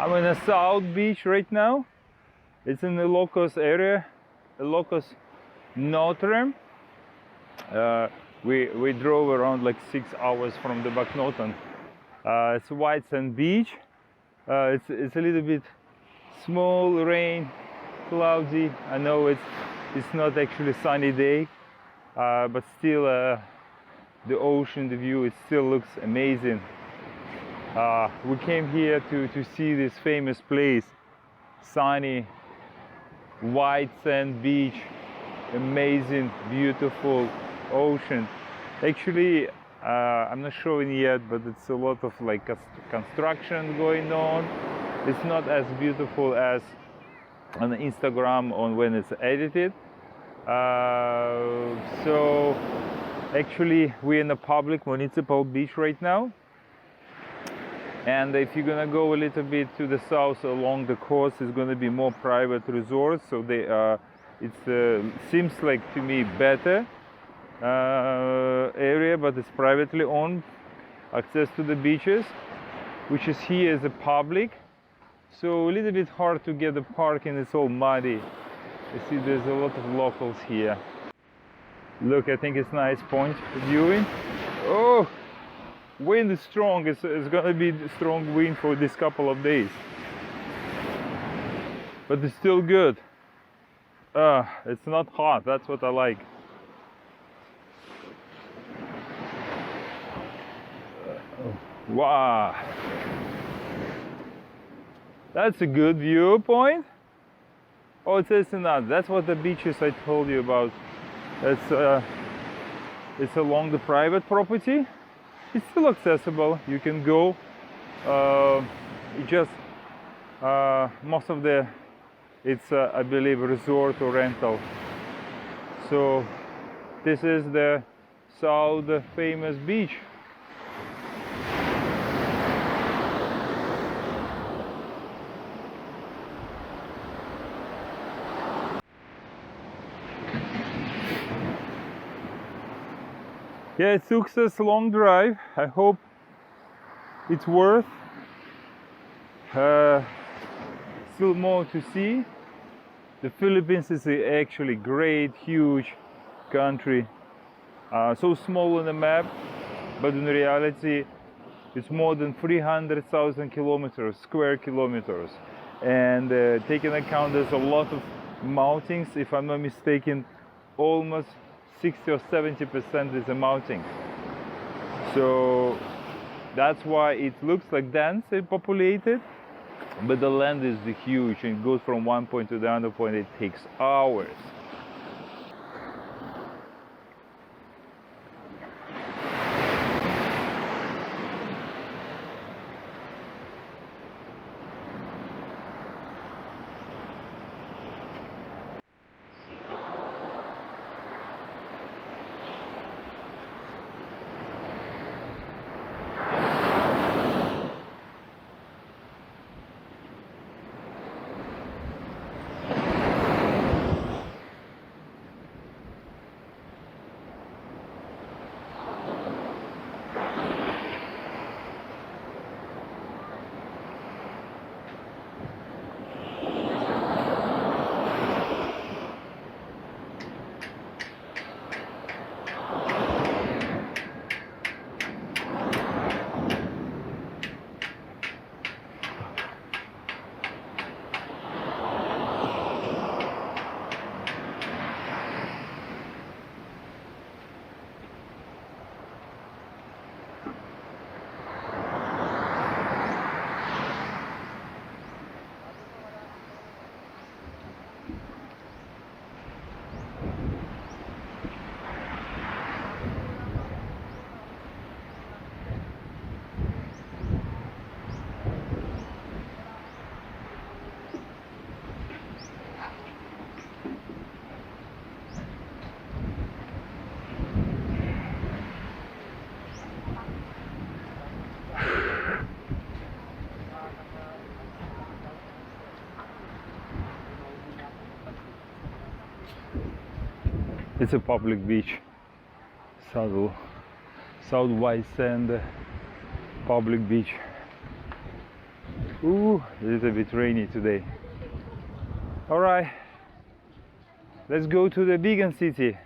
I'm in a Saud beach right now. It's in the Ilocos area, Ilocos, Norte. We drove around like 6 hours from the Backnoten. It's a white sand beach. It's a little bit small, rain, cloudy. I know it's not actually a sunny day, but still the ocean, the view, it still looks amazing. We came here to see this famous place, sunny, white sand beach, amazing, beautiful ocean. Actually, I'm not showing yet, but it's a lot of like construction going on. It's not as beautiful as on Instagram on when it's edited. So actually we're in a public municipal beach right now. And if you're gonna go a little bit to the south along the coast, it's gonna be more private resorts. So it seems like to me better area, but it's privately owned. Access to the beaches, which is here is a public. So a little bit hard to get the parking. It's all muddy. You see, there's a lot of locals here. Look, I think it's nice point viewing. Oh. Wind is strong. It's gonna be strong wind for this couple of days, but it's still good. It's not hot. That's what I like. Wow, that's a good viewpoint. Oh, it says not. That's what the beaches I told you about. It's along the private property. It's still accessible. You can go. Most of it's I believe resort or rental. So this is the Saud famous beach. Yeah, it took us a long drive. I hope it's worth. Still more to see. The Philippines is actually great, huge country. So small on the map, but in reality, it's more than 300,000 kilometers, square kilometers. And taking account, there's a lot of mountains. If I'm not mistaken, almost 60 or 70% is a mountain. So that's why it looks like densely populated, but the land is huge and it goes from one point to the other point. It takes hours. It's a public beach, Saud white sand public beach. Ooh, a little bit rainy today. All right, let's go to the vegan city.